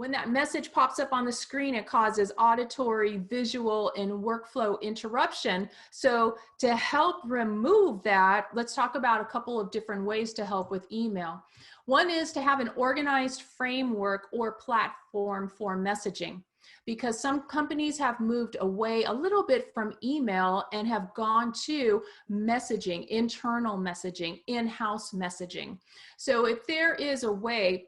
When that message pops up on the screen, it causes auditory, visual, and workflow interruption. So to help remove that, let's talk about a couple of different ways to help with email. One is to have an organized framework or platform for messaging, because some companies have moved away a little bit from email and have gone to messaging, internal messaging, in-house messaging. So if there is a way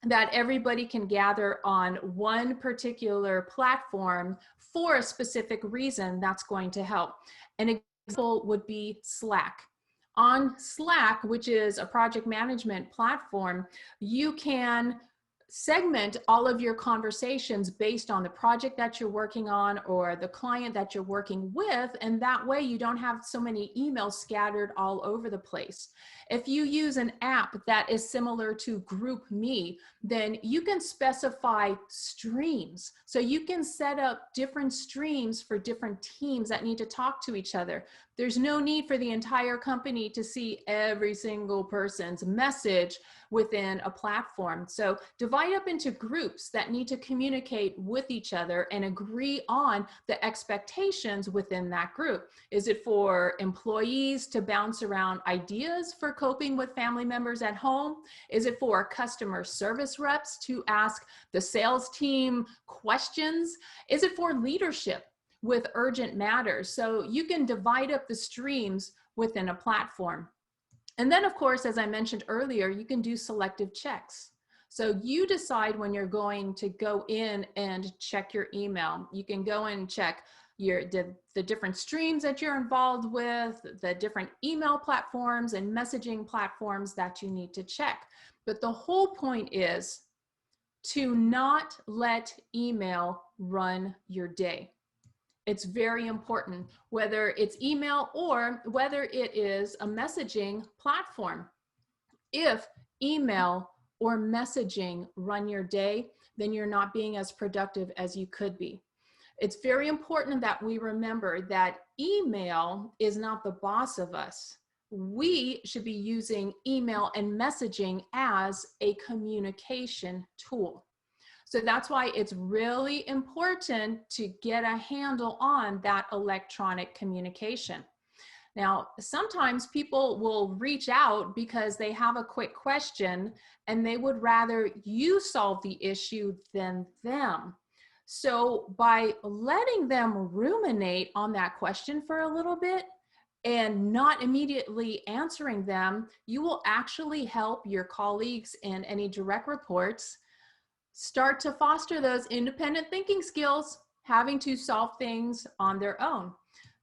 that everybody can gather on one particular platform for a specific reason, that's going to help. An example would be Slack. On Slack, which is a project management platform, you can segment all of your conversations based on the project that you're working on or the client that you're working with, and that way you don't have so many emails scattered all over the place. If you use an app that is similar to GroupMe, then you can specify streams. So you can set up different streams for different teams that need to talk to each other. There's no need for the entire company to see every single person's message within a platform. So divide up into groups that need to communicate with each other and agree on the expectations within that group. Is it for employees to bounce around ideas for coping with family members at home? Is it for customer service reps to ask the sales team questions? Is it for leadership with urgent matters? So you can divide up the streams within a platform. And then, of course, as I mentioned earlier, you can do selective checks. So you decide when you're going to go in and check your email. You can go and check the different streams that you're involved with, the different email platforms and messaging platforms that you need to check. But the whole point is to not let email run your day. It's very important, whether it's email or whether it is a messaging platform. If email or messaging run your day, then you're not being as productive as you could be. It's very important that we remember that email is not the boss of us. We should be using email and messaging as a communication tool. So that's why it's really important to get a handle on that electronic communication. Now, sometimes people will reach out because they have a quick question and they would rather you solve the issue than them. So by letting them ruminate on that question for a little bit and not immediately answering them, you will actually help your colleagues and any direct reports start to foster those independent thinking skills, having to solve things on their own.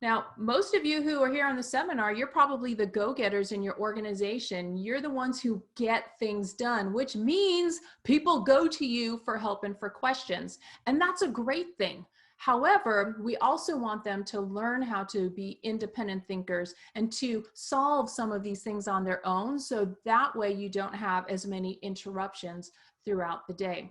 Now, most of you who are here on the seminar, you're probably the go-getters in your organization. You're the ones who get things done, which means people go to you for help and for questions. And that's a great thing. However, we also want them to learn how to be independent thinkers and to solve some of these things on their own. So that way you don't have as many interruptions throughout the day.